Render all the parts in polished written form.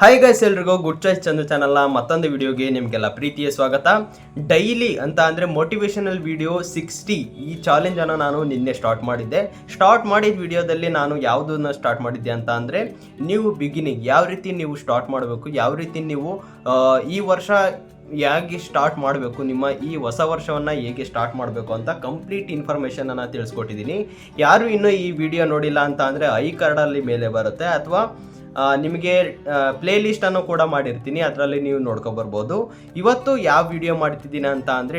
Hi guys, ಎಲ್ರಿಗೂ good choice Chandu ಚಾನಲ್ನ ಮತ್ತೊಂದು ವಿಡಿಯೋಗೆ ನಿಮಗೆಲ್ಲ ಪ್ರೀತಿಯ ಸ್ವಾಗತ. ಡೈಲಿ ಅಂತ ಅಂದರೆ ಮೋಟಿವೇಶನಲ್ ವಿಡಿಯೋ 60 ಈ ಚಾಲೆಂಜನ್ನು ನಾನು ನಿನ್ನೆ ಸ್ಟಾರ್ಟ್ ಮಾಡಿದ್ದೆ. ಸ್ಟಾರ್ಟ್ ಮಾಡಿದ ವಿಡಿಯೋದಲ್ಲಿ ನಾನು ಯಾವುದನ್ನು ಸ್ಟಾರ್ಟ್ ಮಾಡಿದ್ದೆ ಅಂತ ಅಂದರೆ ನೀವು ಬಿಗಿನಿಂಗ್ ಯಾವ ರೀತಿ ನೀವು ಸ್ಟಾರ್ಟ್ ಮಾಡಬೇಕು, ಯಾವ ರೀತಿ ನೀವು ಈ ವರ್ಷ ಹೇಗೆ ಸ್ಟಾರ್ಟ್ ಮಾಡಬೇಕು, ನಿಮ್ಮ ಈ ಹೊಸ ವರ್ಷವನ್ನು ಹೇಗೆ ಸ್ಟಾರ್ಟ್ ಮಾಡಬೇಕು ಅಂತ ಕಂಪ್ಲೀಟ್ ಇನ್ಫಾರ್ಮೇಷನನ್ನು ತಿಳಿಸ್ಕೊಟ್ಟಿದ್ದೀನಿ. ಯಾರು ಇನ್ನೂ ಈ ವಿಡಿಯೋ ನೋಡಿಲ್ಲ ಅಂತ ಅಂದರೆ ಐ ಕಾರ್ಡಲ್ಲಿ ಮೇಲೆ ಬರುತ್ತೆ, ಅಥವಾ ನಿಮಗೆ ಪ್ಲೇ ಲಿಸ್ಟನ್ನು ಕೂಡ ಮಾಡಿರ್ತೀನಿ, ಅದರಲ್ಲಿ ನೀವು ನೋಡ್ಕೊಬರ್ಬೋದು. ಇವತ್ತು ಯಾವ ವಿಡಿಯೋ ಮಾಡ್ತಿದ್ದೀನಿ ಅಂತ ಅಂದರೆ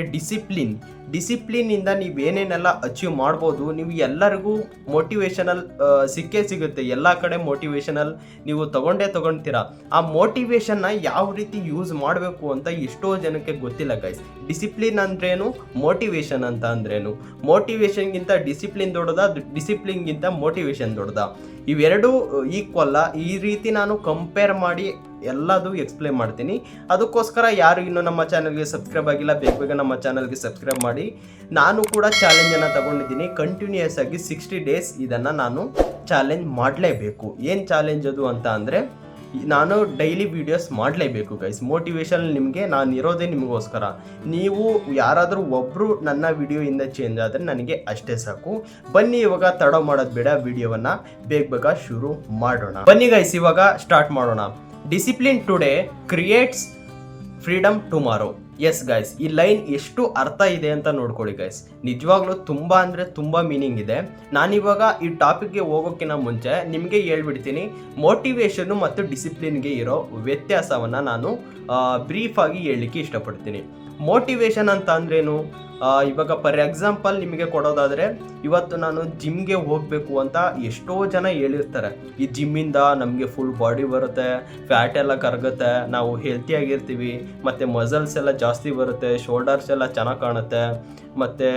ಡಿಸಿಪ್ಲಿನಿಂದ ನೀವೇನೇನೆಲ್ಲ ಅಚೀವ್ ಮಾಡ್ಬೋದು. ನೀವು ಎಲ್ಲರಿಗೂ ಮೋಟಿವೇಶನಲ್ ಸಿಗುತ್ತೆ, ಎಲ್ಲ ಕಡೆ ಮೋಟಿವೇಶನಲ್ ನೀವು ತೊಗೊಳ್ತೀರಾ. ಆ ಮೋಟಿವೇಶನ್ನ ಯಾವ ರೀತಿ ಯೂಸ್ ಮಾಡಬೇಕು ಅಂತ ಎಷ್ಟೋ ಜನಕ್ಕೆ ಗೊತ್ತಿಲ್ಲ ಗೈಸ್. ಡಿಸಿಪ್ಲಿನ್ ಅಂದ್ರೇನು, ಮೋಟಿವೇಶನ್ ಅಂತ ಅಂದ್ರೇನು, ಮೋಟಿವೇಶನ್ಗಿಂತ ಡಿಸಿಪ್ಲಿನ್ ದೊಡ್ಡದ, ಡಿಸಿಪ್ಲಿನ್ಗಿಂತ ಮೋಟಿವೇಶನ್ ದೊಡ್ಡದ, ಇವೆರಡೂ ಈಕ್ವಲ್ಲ. ಈ ರೀತಿ ನಾನು ಕಂಪೇರ್ ಮಾಡಿ ಎಲ್ಲದೂ ಎಕ್ಸ್ಪ್ಲೇನ್ ಮಾಡ್ತೀನಿ. ಅದಕ್ಕೋಸ್ಕರ ಯಾರು ಇನ್ನೂ ನಮ್ಮ ಚಾನಲ್ಗೆ ಸಬ್ಸ್ಕ್ರೈಬ್ ಆಗಿಲ್ಲ, ಬೇಗ ನಮ್ಮ ಚಾನಲ್ಗೆ ಸಬ್ಸ್ಕ್ರೈಬ್ ಮಾಡಿ. ನಾನು ಕೂಡ ಚಾಲೆಂಜನ್ನು ತಗೊಂಡಿದ್ದೀನಿ, ಕಂಟಿನ್ಯೂಯಸ್ ಆಗಿ 60 ಡೇಸ್ ಇದನ್ನು ನಾನು ಚಾಲೆಂಜ್ ಮಾಡಲೇಬೇಕು. ಏನು ಚಾಲೆಂಜ್ ಅದು ಅಂತ ಅಂದರೆ ನಾನು ಡೈಲಿ ವೀಡಿಯೋಸ್ ಮಾಡಲೇಬೇಕು ಗೈಸ್. ಮೋಟಿವೇಶನ್ ನಿಮಗೆ ನಾನು ಇರೋದೇ ನಿಮಗೋಸ್ಕರ. ನೀವು ಯಾರಾದರೂ ಒಬ್ಬರು ನನ್ನ ವಿಡಿಯೋಯಿಂದ ಚೇಂಜ್ ಆದರೆ ನನಗೆ ಅಷ್ಟೇ ಸಾಕು. ಬನ್ನಿ ಇವಾಗ ತಡ ಮಾಡೋದು ಬೇಡ, ವಿಡಿಯೋವನ್ನು ಬೇಗ ಶುರು ಮಾಡೋಣ. ಬನ್ನಿ ಗೈಸ್, ಇವಾಗ ಸ್ಟಾರ್ಟ್ ಮಾಡೋಣ. Discipline today creates freedom tomorrow. Yes guys, ಈ ಲೈನ್ ಎಷ್ಟು ಅರ್ಥ ಇದೆ ಅಂತ ನೋಡ್ಕೊಳ್ಳಿ ಗೈಸ್. ನಿಜವಾಗ್ಲೂ ತುಂಬ ಅಂದರೆ ತುಂಬ ಮೀನಿಂಗ್ ಇದೆ. ನಾನಿವಾಗ ಈ ಟಾಪಿಕ್ಗೆ ಹೋಗೋಕ್ಕಿಂತ ಮುಂಚೆ ನಿಮಗೆ ಹೇಳ್ಬಿಡ್ತೀನಿ, ಮೋಟಿವೇಶನ್ನು ಮತ್ತು ಡಿಸಿಪ್ಲಿನ್ಗೆ ಇರೋ ವ್ಯತ್ಯಾಸವನ್ನು ನಾನು ಬ್ರೀಫಾಗಿ ಹೇಳಲಿಕ್ಕೆ ಇಷ್ಟಪಡ್ತೀನಿ. ಮೋಟಿವೇಶನ್ ಅಂತ ಅಂದ್ರೇನು, ಇವಾಗ ಫಾರ್ ಎಕ್ಸಾಂಪಲ್ ನಿಮಗೆ ಕೊಡೋದಾದರೆ, ಇವತ್ತು ನಾನು ಜಿಮ್ಗೆ ಹೋಗಬೇಕು ಅಂತ ಎಷ್ಟೋ ಜನ ಹೇಳಿರ್ತಾರೆ. ಈ ಜಿಮ್ಮಿಂದ ನಮಗೆ ಫುಲ್ ಬಾಡಿ ಬರುತ್ತೆ, ಫ್ಯಾಟ್ ಎಲ್ಲ ಕರಗುತ್ತೆ, ನಾವು ಹೆಲ್ತಿಯಾಗಿರ್ತೀವಿ, ಮತ್ತು ಮಸಲ್ಸ್ ಎಲ್ಲ ಜಾಸ್ತಿ ಬರುತ್ತೆ, ಶೋಲ್ಡರ್ಸ್ ಎಲ್ಲ ಚೆನ್ನಾಗಿ ಕಾಣುತ್ತೆ, ಮತ್ತು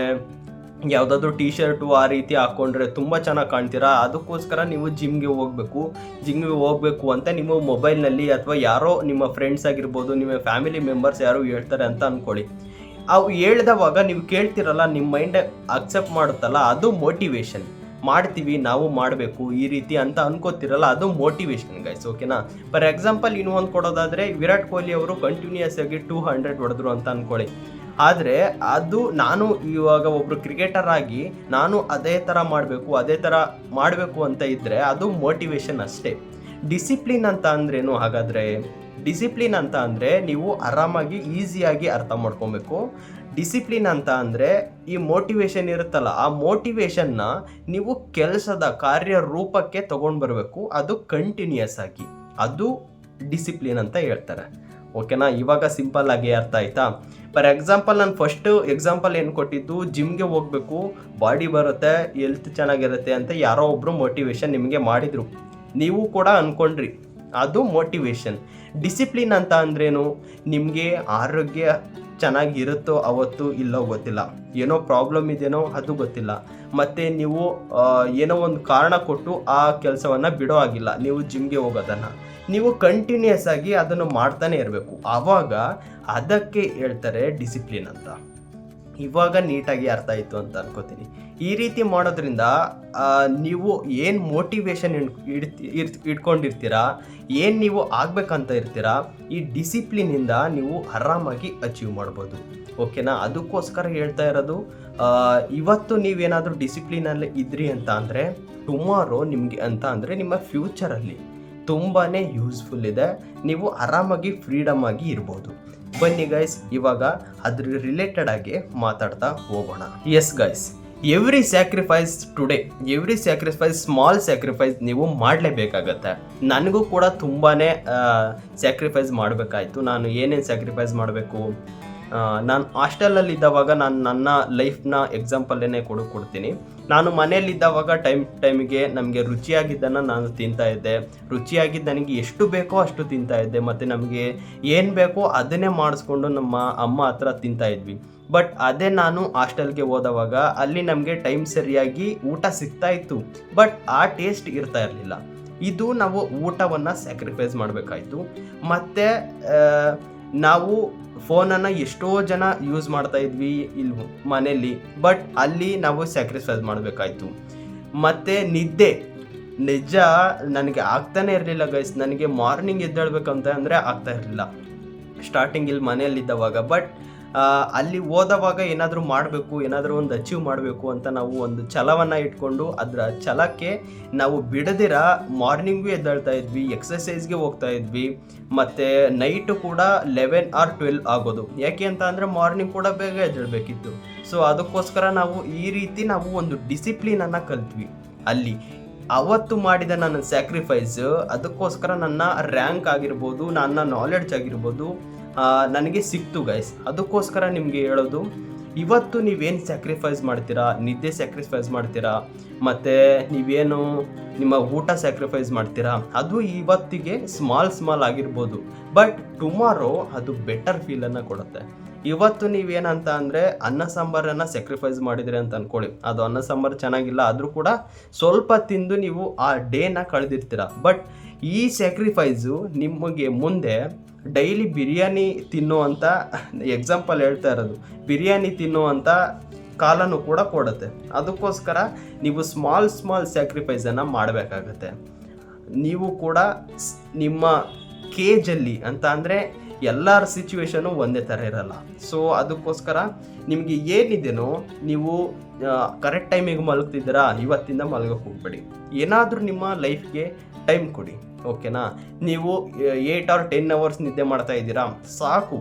ಯಾವುದಾದ್ರೂ ಟೀ ಶರ್ಟು ಆ ರೀತಿ ಹಾಕ್ಕೊಂಡ್ರೆ ತುಂಬ ಚೆನ್ನಾಗಿ ಕಾಣ್ತೀರಾ. ಅದಕ್ಕೋಸ್ಕರ ನೀವು ಜಿಮ್ಗೆ ಹೋಗಬೇಕು ಅಂತ ನಿಮ್ಮ ಮೊಬೈಲ್ನಲ್ಲಿ ಅಥವಾ ಯಾರೋ ನಿಮ್ಮ ಫ್ರೆಂಡ್ಸ್ ಆಗಿರ್ಬೋದು, ನಿಮ್ಮ ಫ್ಯಾಮಿಲಿ ಮೆಂಬರ್ಸ್ ಯಾರೋ ಹೇಳ್ತಾರೆ ಅಂತ ಅಂದ್ಕೊಳ್ಳಿ. ಅವು ಹೇಳ್ದವಾಗ ನೀವು ಕೇಳ್ತಿರಲ್ಲ, ನಿಮ್ಮ ಮೈಂಡ್ ಅಕ್ಸೆಪ್ಟ್ ಮಾಡುತ್ತಲ್ಲ, ಅದು ಮೋಟಿವೇಶನ್. ಮಾಡ್ತೀವಿ, ನಾವು ಮಾಡಬೇಕು ಈ ರೀತಿ ಅಂತ ಅನ್ಕೋತಿರಲ್ಲ, ಅದು ಮೋಟಿವೇಶನ್ ಗೈಸ್. ಓಕೆನಾ? ಫಾರ್ ಎಕ್ಸಾಂಪಲ್ ಇನ್ನೂ ಒಂದು ಕೊಡೋದಾದರೆ, ವಿರಾಟ್ ಕೊಹ್ಲಿ ಅವರು ಕಂಟಿನ್ಯೂಯಸ್ ಆಗಿ 200 ಹೊಡೆದ್ರು ಅಂತ ಅಂದ್ಕೊಳ್ಳಿ. ಆದರೆ ಅದು ನಾನು ಇವಾಗ ಒಬ್ಬರು ಕ್ರಿಕೆಟರ್ ಆಗಿ ನಾನು ಅದೇ ಥರ ಮಾಡಬೇಕು ಅಂತ ಇದ್ದರೆ ಅದು ಮೋಟಿವೇಶನ್ ಅಷ್ಟೇ. ಡಿಸಿಪ್ಲಿನ್ ಅಂತ ಅಂದ್ರೇನು ಹಾಗಾದರೆ? ಡಿಸಿಪ್ಲಿನ್ ಅಂತ ಅಂದರೆ ನೀವು ಆರಾಮಾಗಿ ಈಸಿಯಾಗಿ ಅರ್ಥ ಮಾಡ್ಕೊಬೇಕು. ಡಿಸಿಪ್ಲಿನ್ ಅಂತ ಅಂದರೆ ಈ ಮೋಟಿವೇಶನ್ ಇರುತ್ತಲ್ಲ, ಆ ಮೋಟಿವೇಶನ್ನ ನೀವು ಕೆಲಸದ ಕಾರ್ಯರೂಪಕ್ಕೆ ತೊಗೊಂಡು ಬರಬೇಕು, ಅದು ಕಂಟಿನ್ಯೂಯಸ್ ಆಗಿ, ಅದು ಡಿಸಿಪ್ಲಿನ್ ಅಂತ ಹೇಳ್ತಾರೆ. ಓಕೆನಾ? ಇವಾಗ ಸಿಂಪಲ್ ಆಗಿ ಅರ್ಥ ಆಯ್ತಾ? ಫಾರ್ ಎಕ್ಸಾಂಪಲ್ ನಾನು ಫಸ್ಟ್ ಎಕ್ಸಾಂಪಲ್ ಏನು ಕೊಟ್ಟಿದ್ದು, ಜಿಮ್ಗೆ ಹೋಗಬೇಕು, ಬಾಡಿ ಬರುತ್ತೆ, ಹೆಲ್ತ್ ಚೆನ್ನಾಗಿರುತ್ತೆ ಅಂತ ಯಾರೋ ಒಬ್ಬರು ಮೋಟಿವೇಶನ್ ನಿಮಗೆ ಮಾಡಿದರು, ನೀವು ಕೂಡ ಅಂದ್ಕೊಂಡ್ರಿ, ಅದು ಮೋಟಿವೇಶನ್. ಡಿಸಿಪ್ಲಿನ್ ಅಂತ ಅಂದ್ರೇನು, ನಿಮಗೆ ಆರೋಗ್ಯ ಚೆನ್ನಾಗಿರುತ್ತೋ ಅವತ್ತು ಇಲ್ಲೋ ಗೊತ್ತಿಲ್ಲ, ಏನೋ ಪ್ರಾಬ್ಲಮ್ ಇದೆಯೋ ಅದು ಗೊತ್ತಿಲ್ಲ, ಮತ್ತು ನೀವು ಏನೋ ಒಂದು ಕಾರಣ ಕೊಟ್ಟು ಆ ಕೆಲಸವನ್ನು ಬಿಡೋ ಆಗಿಲ್ಲ, ನೀವು ಜಿಮ್ಗೆ ಹೋಗೋದನ್ನು ನೀವು ಕಂಟಿನ್ಯೂಯಸ್ ಆಗಿ ಅದನ್ನು ಮಾಡ್ತಾನೆ ಇರಬೇಕು. ಆವಾಗ ಅದಕ್ಕೆ ಹೇಳ್ತಾರೆ ಡಿಸಿಪ್ಲಿನ್ ಅಂತ. ಇವಾಗ ನೀಟಾಗಿ ಅರ್ಥ ಆಯಿತು ಅಂತ ಅನ್ಕೋತೀನಿ. ಈ ರೀತಿ ಮಾಡೋದ್ರಿಂದ ನೀವು ಏನು ಮೋಟಿವೇಶನ್ ಇಟ್ಕೊಂಡಿರ್ತೀರಾ, ಏನು ನೀವು ಆಗಬೇಕಂತ ಇರ್ತೀರಾ, ಈ ಡಿಸಿಪ್ಲಿನಿಂದ ನೀವು ಆರಾಮಾಗಿ ಅಚೀವ್ ಮಾಡ್ಬೋದು. ಓಕೆನಾ? ಅದಕ್ಕೋಸ್ಕರ ಹೇಳ್ತಾ ಇರೋದು, ಇವತ್ತು ನೀವೇನಾದರೂ ಡಿಸಿಪ್ಲಿನಲ್ಲಿ ಇದ್ರಿ ಅಂತ ಅಂದರೆ ಟುಮಾರೋ ನಿಮಗೆ ಅಂತ ಅಂದರೆ ನಿಮ್ಮ ಫ್ಯೂಚರಲ್ಲಿ ತುಂಬಾ ಯೂಸ್ಫುಲ್ ಇದೆ, ನೀವು ಆರಾಮಾಗಿ ಫ್ರೀಡಮ್ ಆಗಿ ಇರ್ಬೋದು. ಬನ್ನಿ ಗೈಸ್, ಇವಾಗ ಅದ್ರ ರಿಲೇಟೆಡ್ ಆಗಿ ಮಾತಾಡ್ತಾ ಹೋಗೋಣ. Yes guys, every sacrifice today, small sacrifice ನೀವು ಮಾಡಲೇಬೇಕಾಗತ್ತೆ. ನನಗೂ ಕೂಡ ತುಂಬಾ ಸ್ಯಾಕ್ರಿಫೈಸ್ ಮಾಡಬೇಕಾಯ್ತು. ನಾನು ಏನೇನು ಸ್ಯಾಕ್ರಿಫೈಸ್ ಮಾಡಬೇಕು, ನಾನು ಹಾಸ್ಟೆಲಲ್ಲಿದ್ದವಾಗ ನಾನು ನನ್ನ ಲೈಫ್ನ ಎಕ್ಸಾಂಪಲ್ಲೇನೆ ಕೊಡ್ತೀನಿ. ನಾನು ಮನೆಯಲ್ಲಿದ್ದವಾಗ ಟೈಮಿಗೆ ನಮಗೆ ರುಚಿಯಾಗಿದ್ದನ್ನು ನಾನು ತಿಂತಾಯಿದ್ದೆ, ರುಚಿಯಾಗಿದ್ದು ನನಗೆ ಎಷ್ಟು ಬೇಕೋ ಅಷ್ಟು ತಿಂತಾಯಿದ್ದೆ, ಮತ್ತು ನಮಗೆ ಏನು ಬೇಕೋ ಅದನ್ನೇ ಮಾಡಿಸ್ಕೊಂಡು ನಮ್ಮ ಅಮ್ಮ ಹತ್ರ ತಿಂತಾಯಿದ್ವಿ. ಬಟ್ ಅದೇ ನಾನು ಹಾಸ್ಟೆಲ್ಗೆ ಹೋದವಾಗ ಅಲ್ಲಿ ನಮಗೆ ಟೈಮ್ ಸರಿಯಾಗಿ ಊಟ ಸಿಗ್ತಾಯಿತ್ತು, ಬಟ್ ಆ ಟೇಸ್ಟ್ ಇರ್ತಾ ಇರಲಿಲ್ಲ. ಇದು ನಾವು ಊಟವನ್ನು ಸ್ಯಾಕ್ರಿಫೈಸ್ ಮಾಡಬೇಕಾಯ್ತು. ಮತ್ತು ನಾವು ಫೋನನ್ನು ಎಷ್ಟೋ ಜನ ಯೂಸ್ ಮಾಡ್ತಾ ಇದ್ವಿ ಇಲ್ಲಿ ಮನೆಯಲ್ಲಿ, ಬಟ್ ಅಲ್ಲಿ ನಾವು ಸ್ಯಾಕ್ರಿಫೈಸ್ ಮಾಡಬೇಕಾಯ್ತು. ಮತ್ತು ನಿದ್ದೆ ನಿಜ ನನಗೆ ಆಗ್ತಾನೆ ಇರಲಿಲ್ಲ ಗೈಸ್. ನನಗೆ ಮಾರ್ನಿಂಗ್ ಎದ್ದೇಳ್ಬೇಕಂತ ಅಂದರೆ ಆಗ್ತಾ ಇರಲಿಲ್ಲ ಸ್ಟಾರ್ಟಿಂಗ್ ಇಲ್ಲಿ ಮನೆಯಲ್ಲಿದ್ದವಾಗ. ಬಟ್ ಅಲ್ಲಿ ಹೋದವಾಗ ಏನಾದರೂ ಮಾಡಬೇಕು, ಏನಾದರೂ ಒಂದು ಅಚೀವ್ ಮಾಡಬೇಕು ಅಂತ ನಾವು ಒಂದು ಛಲವನ್ನು ಇಟ್ಕೊಂಡು ಅದರ ಛಲಕ್ಕೆ ನಾವು ಬಿಡದಿರ ಮಾರ್ನಿಂಗೂ ಎದ್ದೇಳ್ತಾ ಇದ್ವಿ, ಎಕ್ಸಸೈಸ್ಗೆ ಹೋಗ್ತಾ ಇದ್ವಿ, ಮತ್ತು ನೈಟು ಕೂಡ 11 or 12 ಆಗೋದು. ಯಾಕೆ ಅಂತ ಅಂದರೆ ಮಾರ್ನಿಂಗ್ ಕೂಡ ಬೇಗ ಎದ್ದೇಳಬೇಕಿತ್ತು. ಸೊ ಅದಕ್ಕೋಸ್ಕರ ನಾವು ಈ ರೀತಿ ನಾವು ಒಂದು ಡಿಸಿಪ್ಲಿನನ್ನು ಕಲ್ತ್ವಿ ಅಲ್ಲಿ. ಅವತ್ತು ಮಾಡಿದ ನನ್ನ ಸ್ಯಾಕ್ರಿಫೈಸ್ ಅದಕ್ಕೋಸ್ಕರ ನನ್ನ ರ್ಯಾಂಕ್ ಆಗಿರ್ಬೋದು, ನನ್ನ ನಾಲೆಡ್ಜ್ ಆಗಿರ್ಬೋದು ನನಗೆ ಸಿಕ್ತು ಗೈಸ್. ಅದಕ್ಕೋಸ್ಕರ ನಿಮಗೆ ಹೇಳೋದು, ಇವತ್ತು ನೀವೇನು ಸ್ಯಾಕ್ರಿಫೈಸ್ ಮಾಡ್ತೀರಾ, ನಿದ್ದೆ ಸ್ಯಾಕ್ರಿಫೈಸ್ ಮಾಡ್ತೀರಾ, ಮತ್ತು ನೀವೇನು ನಿಮ್ಮ ಊಟ ಸ್ಯಾಕ್ರಿಫೈಸ್ ಮಾಡ್ತೀರಾ, ಅದು ಇವತ್ತಿಗೆ ಸ್ಮಾಲ್ ಆಗಿರ್ಬೋದು, ಬಟ್ ಟುಮಾರೋ ಅದು ಬೆಟರ್ ಫೀಲನ್ನು ಕೊಡುತ್ತೆ. ಇವತ್ತು ನೀವೇನಂತ ಅಂದರೆ ಅನ್ನ ಸಾಂಬಾರನ್ನು ಸ್ಯಾಕ್ರಿಫೈಸ್ ಮಾಡಿದ್ರಿ ಅಂತ ಅಂದ್ಕೊಳ್ಳಿ, ಅದು ಅನ್ನ ಸಾಂಬಾರು ಚೆನ್ನಾಗಿಲ್ಲ ಆದರೂ ಕೂಡ ಸ್ವಲ್ಪ ತಿಂದು ನೀವು ಆ ಡೇನ ಕಳೆದಿರ್ತೀರ. ಬಟ್ ಈ ಸ್ಯಾಕ್ರಿಫೈಸು ನಿಮಗೆ ಮುಂದೆ ಡೈಲಿ ಬಿರಿಯಾನಿ ತಿನ್ನುವಂಥ, ಎಕ್ಸಾಂಪಲ್ ಹೇಳ್ತಾ ಇರೋದು, ಬಿರಿಯಾನಿ ತಿನ್ನುವಂಥ ಕಾಲನೂ ಕೂಡ ಕೊಡುತ್ತೆ. ಅದಕ್ಕೋಸ್ಕರ ನೀವು ಸ್ಮಾಲ್ ಸ್ಯಾಕ್ರಿಫೈಸನ್ನು ಮಾಡಬೇಕಾಗತ್ತೆ. ನೀವು ಕೂಡ ನಿಮ್ಮ ಕೇಜಲ್ಲಿ ಅಂತ ಅಂದರೆ ಎಲ್ಲರ ಸಿಚುವೇಶನು ಒಂದೇ ಥರ ಇರಲ್ಲ. ಸೊ ಅದಕ್ಕೋಸ್ಕರ ನಿಮಗೆ ಏನಿದೆನೋ ನೀವು ಕರೆಕ್ಟ್ ಟೈಮಿಗೆ ಮಲಗ್ತಿದ್ದೀರಾ, ಇವತ್ತಿಂದ ಮಲಗೋಕ್ಕೆ ಹೋಗ್ಬೇಡಿ. ಏನಾದರೂ ನಿಮ್ಮ ಲೈಫ್ಗೆ ಟೈಮ್ ಕೊಡಿ, ಓಕೆನಾ? ನೀವು 8 or 10 hours ನಿದ್ದೆ ಮಾಡ್ತಾ ಇದ್ದೀರಾ, ಸಾಕು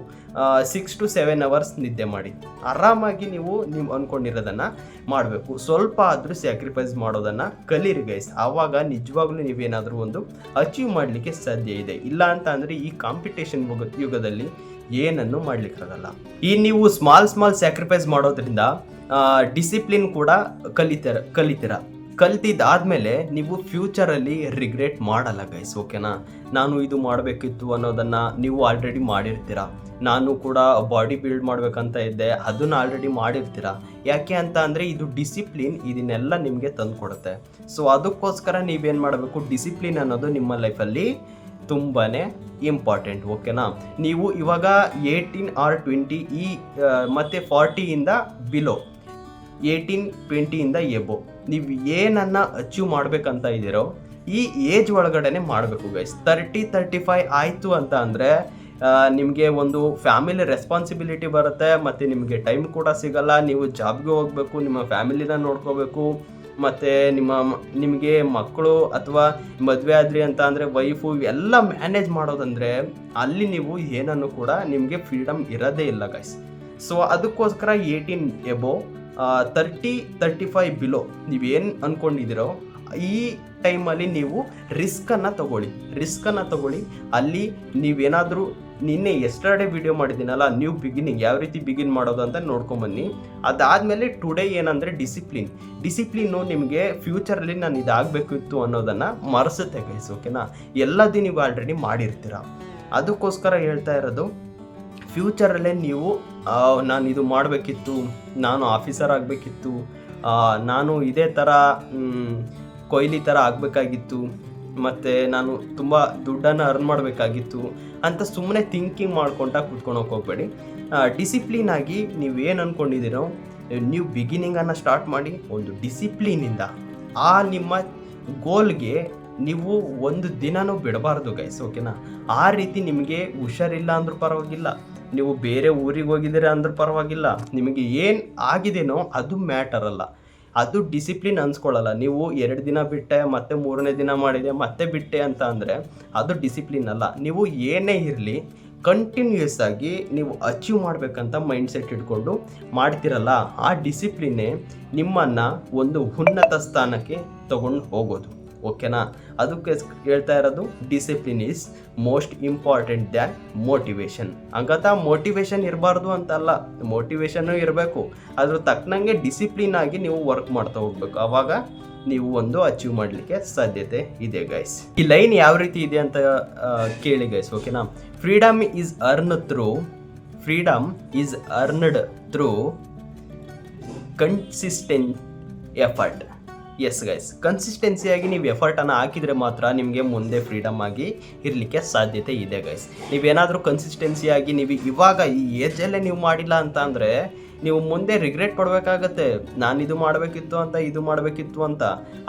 6 to 7 hours ನಿದ್ದೆ ಮಾಡಿ. ಆರಾಮಾಗಿ ನೀವು ಅಂದ್ಕೊಂಡಿರೋದನ್ನು ಮಾಡಬೇಕು. ಸ್ವಲ್ಪ ಆದರೂ ಸ್ಯಾಕ್ರಿಫೈಸ್ ಮಾಡೋದನ್ನು ಕಲೀರಿ ಗೈಸ್. ಆವಾಗ ನಿಜವಾಗ್ಲೂ ನೀವೇನಾದರೂ ಒಂದು ಅಚೀವ್ ಮಾಡಲಿಕ್ಕೆ ಸಾಧ್ಯ ಇದೆ. ಇಲ್ಲ ಅಂತ ಅಂದರೆ ಈ ಕಾಂಪಿಟೇಷನ್ ಯುಗದಲ್ಲಿ ಏನನ್ನು ಮಾಡಲಿಕ್ಕಾಗಲ್ಲ. ಈ ನೀವು ಸ್ಮಾಲ್ ಸ್ಯಾಕ್ರಿಫೈಸ್ ಮಾಡೋದ್ರಿಂದ ಡಿಸಿಪ್ಲಿನ್ ಕೂಡ ಕಲಿತೀರ. ಕಲ್ತಿದ್ದಾದಮೇಲೆ ನೀವು ಫ್ಯೂಚರಲ್ಲಿ ರಿಗ್ರೆಟ್ ಮಾಡಲ್ಲ ಗೈಸ್, ಓಕೆನಾ? ನಾನು ಇದು ಮಾಡಬೇಕಿತ್ತು ಅನ್ನೋದನ್ನು ನೀವು ಆಲ್ರೆಡಿ ಮಾಡಿರ್ತೀರ. ನಾನು ಕೂಡ ಬಾಡಿ ಬಿಲ್ಡ್ ಮಾಡಬೇಕಂತ ಇದ್ದೆ, ಅದನ್ನು ಆಲ್ರೆಡಿ ಮಾಡಿರ್ತೀರ. ಯಾಕೆ ಅಂತ ಅಂದರೆ ಇದು ಡಿಸಿಪ್ಲಿನ್ ಇದನ್ನೆಲ್ಲ ನಿಮಗೆ ತಂದು ಕೊಡುತ್ತೆ. ಸೊ ಅದಕ್ಕೋಸ್ಕರ ನೀವೇನು ಮಾಡಬೇಕು, ಡಿಸಿಪ್ಲಿನ್ ಅನ್ನೋದು ನಿಮ್ಮ ಲೈಫಲ್ಲಿ ತುಂಬಾ ಇಂಪಾರ್ಟೆಂಟ್, ಓಕೆನಾ? ನೀವು ಇವಾಗ 18 or 20 ಮತ್ತು 40 ಬಿಲೋ, 18, 20 ಎಬೋ ನೀವು ಏನನ್ನು ಅಚೀವ್ ಮಾಡಬೇಕಂತ ಇದ್ದೀರೋ ಈ ಏಜ್ ಒಳಗಡೆ ಮಾಡಬೇಕು ಗೈಸ್. 30-35 ಆಯಿತು ಅಂತ ಅಂದರೆ ನಿಮಗೆ ಒಂದು ಫ್ಯಾಮಿಲಿ ರೆಸ್ಪಾನ್ಸಿಬಿಲಿಟಿ ಬರುತ್ತೆ, ಮತ್ತು ನಿಮಗೆ ಟೈಮ್ ಕೂಡ ಸಿಗಲ್ಲ. ನೀವು ಜಾಬ್ಗೆ ಹೋಗಬೇಕು, ನಿಮ್ಮ ಫ್ಯಾಮಿಲಿನ ನೋಡ್ಕೋಬೇಕು, ಮತ್ತು ನಿಮಗೆ ಮಕ್ಕಳು ಅಥವಾ ಮದುವೆ ಆದ್ರಿ ಅಂತ ಅಂದರೆ ವೈಫು ಎಲ್ಲ ಮ್ಯಾನೇಜ್ ಮಾಡೋದಂದರೆ ಅಲ್ಲಿ ನೀವು ಏನನ್ನು ಕೂಡ ನಿಮಗೆ ಫ್ರೀಡಮ್ ಇರೋದೇ ಇಲ್ಲ ಗೈಸ್. ಸೊ ಅದಕ್ಕೋಸ್ಕರ 18 ಎಬೋ, 30-35 ಬಿಲೋ ನೀವೇನು ಅಂದ್ಕೊಂಡಿದ್ದೀರೋ ಈ ಟೈಮಲ್ಲಿ ನೀವು ರಿಸ್ಕನ್ನು ತಗೊಳ್ಳಿ. ಅಲ್ಲಿ ನೀವೇನಾದರೂ ನಿನ್ನೆ ಎಸ್ಟರ್ಡೇ ವಿಡಿಯೋ ಮಾಡಿದ್ದೀನಲ್ಲ, ನ್ಯೂ ಬಿಗಿನಿಂಗ್ ಯಾವ ರೀತಿ ಬಿಗಿನ್ ಮಾಡೋದು ಅಂತ ನೋಡ್ಕೊಂಬನ್ನಿ. ಅದಾದಮೇಲೆ ಟುಡೇ ಏನಂದರೆ ಡಿಸಿಪ್ಲಿನ್ನು ನಿಮಗೆ ಫ್ಯೂಚರಲ್ಲಿ ನಾನು ಇದಾಗಬೇಕಿತ್ತು ಅನ್ನೋದನ್ನು ಮರೆಸುತ್ತೆ ಗೈಸ್, ಓಕೆನಾ? ಎಲ್ಲದೂ ನೀವು ಆಲ್ರೆಡಿ ಮಾಡಿರ್ತೀರ. ಅದಕ್ಕೋಸ್ಕರ ಹೇಳ್ತಾ ಇರೋದು, ಫ್ಯೂಚರಲ್ಲೇ ನೀವು ನಾನು ಇದು ಮಾಡಬೇಕಿತ್ತು, ನಾನು ಆಫೀಸರ್ ಆಗಬೇಕಿತ್ತು, ನಾನು ಇದೇ ಥರ ಕೊಹ್ಲಿ ಥರ ಆಗಬೇಕಾಗಿತ್ತು, ಮತ್ತು ನಾನು ತುಂಬ ದುಡ್ಡನ್ನು ಅರ್ನ್ ಮಾಡಬೇಕಾಗಿತ್ತು ಅಂತ ಸುಮ್ಮನೆ ಥಿಂಕಿಂಗ್ ಮಾಡ್ಕೊಳ್ತಾ ಕೂತ್ಕೊಳಕ್ಕೆ ಹೋಗಬೇಡಿ. ಡಿಸಿಪ್ಲಿನಾಗಿ ನೀವೇನು ಅಂದ್ಕೊಂಡಿದ್ದೀರೋ ನೀವು ಬಿಗಿನಿಂಗನ್ನು ಸ್ಟಾರ್ಟ್ ಮಾಡಿ ಒಂದು ಡಿಸಿಪ್ಲಿನಿಂದ ಆ ನಿಮ್ಮ ಗೋಲ್ಗೆ ನೀವು ಒಂದು ದಿನನೂ ಬಿಡಬಾರ್ದು ಗೈಸ್, ಓಕೆನಾ? ಆ ರೀತಿ ನಿಮಗೆ ಹುಷಾರಿಲ್ಲ ಅಂದ್ರೂ ಪರವಾಗಿಲ್ಲ, ನೀವು ಬೇರೆ ಊರಿಗೆ ಹೋಗಿದ್ದೀರ ಅಂದ್ರೂ ಪರವಾಗಿಲ್ಲ, ನಿಮಗೆ ಏನು ಆಗಿದೆನೋ ಅದು ಮ್ಯಾಟರ್ ಅಲ್ಲ, ಅದು ಡಿಸಿಪ್ಲಿನ್ ಅನ್ಸ್ಕೊಳ್ಳಲ್ಲ. ನೀವು 2 ದಿನ ಬಿಟ್ಟೆ ಮತ್ತೆ 3ನೇ ದಿನ ಮಾಡಿದೆ ಮತ್ತೆ ಬಿಟ್ಟೆ ಅಂತ ಅಂದರೆ ಅದು ಡಿಸಿಪ್ಲಿನ್ ಅಲ್ಲ. ನೀವು ಏನೇ ಇರಲಿ ಕಂಟಿನ್ಯೂಯಸ್ ಆಗಿ ನೀವು ಅಚೀವ್ ಮಾಡಬೇಕಂತ ಮೈಂಡ್ಸೆಟ್ ಇಟ್ಕೊಂಡು ಮಾಡ್ತಿರಲ್ಲ, ಆ ಡಿಸಿಪ್ಲಿನ್ನೇ ನಿಮ್ಮನ್ನು ಒಂದು ಉನ್ನತ ಸ್ಥಾನಕ್ಕೆ ತಗೊಂಡು ಹೋಗೋದು, ಓಕೆನಾ? ಅದಕ್ಕೆ ಹೇಳ್ತಾ ಇರೋದು discipline is most important than motivation. ಹಂಗಂತ ಮೋಟಿವೇಶನ್ ಇರಬಾರ್ದು ಅಂತಲ್ಲ, ಮೋಟಿವೇಶನ್ನು ಇರಬೇಕು, ಅದ್ರ ತಕ್ಕನಂಗೆ ಡಿಸಿಪ್ಲಿನ್ ಆಗಿ ನೀವು ವರ್ಕ್ ಮಾಡ್ತಾ ಹೋಗ್ಬೇಕು. ಆವಾಗ ನೀವು ಒಂದು ಅಚೀವ್ ಮಾಡಲಿಕ್ಕೆ ಸಾಧ್ಯತೆ ಇದೆ ಗೈಸ್. ಈ ಲೈನ್ ಯಾವ ರೀತಿ ಇದೆ ಅಂತ ಕೇಳಿ ಗೈಸ್, ಓಕೆನಾ? Freedom is earned through consistent effort. Yes guys, ಕನ್ಸಿಸ್ಟೆನ್ಸಿಯಾಗಿ ನೀವು ಎಫರ್ಟನ್ನು ಹಾಕಿದರೆ ಮಾತ್ರ ನಿಮಗೆ ಮುಂದೆ ಫ್ರೀಡಮ್ ಆಗಿ ಇರಲಿಕ್ಕೆ ಸಾಧ್ಯತೆ ಇದೆ ಗೈಸ್. ನೀವೇನಾದರೂ ಕನ್ಸಿಸ್ಟೆನ್ಸಿಯಾಗಿ ನೀವು ಇವಾಗ ಈ ಏಜಲ್ಲೇ ನೀವು ಮಾಡಿಲ್ಲ ಅಂತ ಅಂದರೆ ನೀವು ಮುಂದೆ ರಿಗ್ರೆಟ್ ಪಡಬೇಕಾಗತ್ತೆ. ನಾನು ಇದು ಮಾಡಬೇಕಿತ್ತು ಅಂತ, ಇದು ಮಾಡಬೇಕಿತ್ತು ಅಂತ.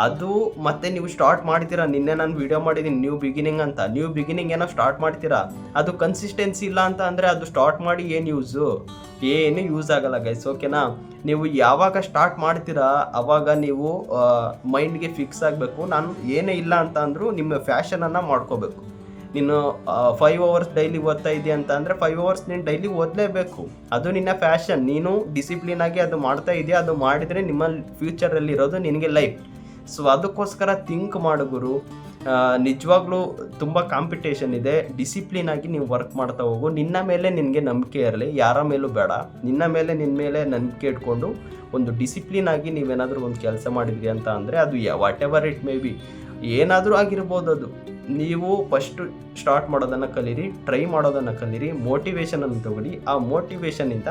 ಅದು ಮತ್ತೆ ನೀವು ಸ್ಟಾರ್ಟ್ ಮಾಡ್ತೀರಾ. ನಿನ್ನೆ ನಾನು ವಿಡಿಯೋ ಮಾಡಿದ್ದೀನಿ ನ್ಯೂ ಬಿಗಿನಿಂಗ್ ಅಂತ. ನ್ಯೂ ಬಿಗಿನಿಂಗ್ ಏನೋ ಸ್ಟಾರ್ಟ್ ಮಾಡ್ತೀರಾ, ಅದು ಕನ್ಸಿಸ್ಟೆನ್ಸಿ ಇಲ್ಲ ಅಂತ ಅಂದರೆ ಅದು ಸ್ಟಾರ್ಟ್ ಮಾಡಿ ಏನು ಯೂಸ್ ಆಗಲ್ಲ ಗೈಸ್, ಓಕೆನಾ. ನೀವು ಯಾವಾಗ ಸ್ಟಾರ್ಟ್ ಮಾಡ್ತೀರಾ ಅವಾಗ ನೀವು ಮೈಂಡ್ಗೆ ಫಿಕ್ಸ್ ಆಗಬೇಕು. ನಾನು ಏನೇ ಇಲ್ಲ ಅಂತ ಅಂದರೂ ನಿಮ್ಮ ಫ್ಯಾಷನನ್ನು ಮಾಡ್ಕೋಬೇಕು. ನೀನು 5 hours ಡೈಲಿ ಓದ್ತಾ ಇದೆಯಾ ಅಂತ ಅಂದರೆ 5 hours ನೀನು ಡೈಲಿ ಓದಲೇಬೇಕು. ಅದು ನಿನ್ನ ಫ್ಯಾಷನ್. ನೀನು ಡಿಸಿಪ್ಲಿನಾಗಿ ಅದು ಮಾಡ್ತಾ ಇದೆಯಾ, ಅದು ಮಾಡಿದರೆ ನಿಮ್ಮ ಫ್ಯೂಚರಲ್ಲಿರೋದು ನಿನಗೆ ಲೈಫ್. ಸೊ ಅದಕ್ಕೋಸ್ಕರ ಥಿಂಕ್ ಮಾಡು ಗುರು. ನಿಜವಾಗ್ಲೂ ತುಂಬ ಕಾಂಪಿಟೇಷನ್ ಇದೆ. ಡಿಸಿಪ್ಲಿನಾಗಿ ನೀವು ವರ್ಕ್ ಮಾಡ್ತಾ ಹೋಗು. ನಿನ್ನ ಮೇಲೆ ನಿನಗೆ ನಂಬಿಕೆ ಇರಲಿ, ಯಾರ ಮೇಲೂ ಬೇಡ. ನಿನ್ನ ಮೇಲೆ ನಂಬಿಕೆ ಇಟ್ಕೊಂಡು ಒಂದು ಡಿಸಿಪ್ಲಿನಾಗಿ ನೀವೇನಾದರೂ ಒಂದು ಕೆಲಸ ಮಾಡಿದ್ರಿ ಅಂತ ಅಂದರೆ ಅದು what ever it may be, ಏನಾದರೂ ಆಗಿರ್ಬೋದು. ಅದು ನೀವು ಫಸ್ಟು ಸ್ಟಾರ್ಟ್ ಮಾಡೋದನ್ನು ಕಲೀರಿ, ಟ್ರೈ ಮಾಡೋದನ್ನು ಕಲೀರಿ, ಮೋಟಿವೇಶನನ್ನು ತಗೊಳ್ಳಿ. ಆ ಮೋಟಿವೇಶನಿಂದ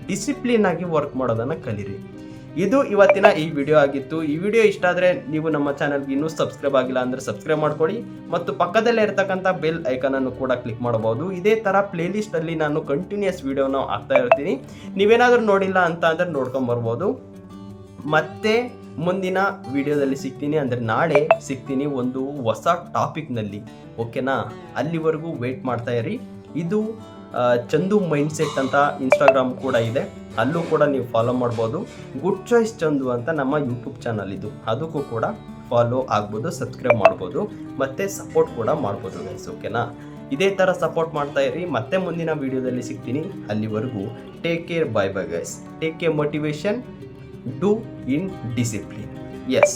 ಡಿಸಿಪ್ಲಿನಾಗಿ ವರ್ಕ್ ಮಾಡೋದನ್ನು ಕಲೀರಿ. ಇದು ಇವತ್ತಿನ ಈ ವಿಡಿಯೋ ಆಗಿತ್ತು. ಈ ವಿಡಿಯೋ ಇಷ್ಟ ಆದರೆ ನೀವು ನಮ್ಮ ಚಾನಲ್ಗೆ ಇನ್ನೂ ಸಬ್ಸ್ಕ್ರೈಬ್ ಆಗಿಲ್ಲ ಅಂದರೆ ಸಬ್ಸ್ಕ್ರೈಬ್ ಮಾಡ್ಕೊಳ್ಳಿ ಮತ್ತು ಪಕ್ಕದಲ್ಲೇ ಇರತಕ್ಕಂಥ ಬೆಲ್ ಐಕನನ್ನು ಕೂಡ ಕ್ಲಿಕ್ ಮಾಡಬಹುದು. ಇದೇ ಥರ ಪ್ಲೇಲಿಸ್ಟಲ್ಲಿ ನಾನು ಕಂಟಿನ್ಯೂಸ್ ವಿಡಿಯೋನ ಹಾಕ್ತಾ ಇರ್ತೀನಿ. ನೀವೇನಾದರೂ ನೋಡಿಲ್ಲ ಅಂತ ಅಂದರೆ ನೋಡ್ಕೊಂಬರ್ಬೋದು. ಮತ್ತೆ ಮುಂದಿನ ವಿಡಿಯೋದಲ್ಲಿ ಸಿಗ್ತೀನಿ, ಅಂದರೆ ನಾಳೆ ಸಿಗ್ತೀನಿ ಒಂದು ಹೊಸ ಟಾಪಿಕ್ನಲ್ಲಿ, ಓಕೆನಾ. ಅಲ್ಲಿವರೆಗೂ ವೆಯ್ಟ್ ಮಾಡ್ತಾ ಇರಿ. ಇದು ಚಂದು ಮೈಂಡ್ಸೆಟ್ ಅಂತ ಇನ್ಸ್ಟಾಗ್ರಾಮ್ ಕೂಡ ಇದೆ, ಅಲ್ಲೂ ಕೂಡ ನೀವು ಫಾಲೋ ಮಾಡ್ಬೋದು. ಗುಡ್ ಚಾಯ್ಸ್ ಚಂದು ಅಂತ ನಮ್ಮ ಯೂಟ್ಯೂಬ್ ಚಾನಲ್ ಇದು, ಅದಕ್ಕೂ ಕೂಡ ಫಾಲೋ ಆಗ್ಬೋದು, ಸಬ್ಸ್ಕ್ರೈಬ್ ಮಾಡ್ಬೋದು ಮತ್ತು ಸಪೋರ್ಟ್ ಕೂಡ ಮಾಡ್ಬೋದು ಗೈಸ್, ಓಕೆನಾ. ಇದೇ ಥರ ಸಪೋರ್ಟ್ ಮಾಡ್ತಾ ಇರಿ. ಮತ್ತೆ ಮುಂದಿನ ವಿಡಿಯೋದಲ್ಲಿ ಸಿಗ್ತೀನಿ. ಅಲ್ಲಿವರೆಗೂ take care, bye bye guys. Take care, motivation, do in discipline. Yes.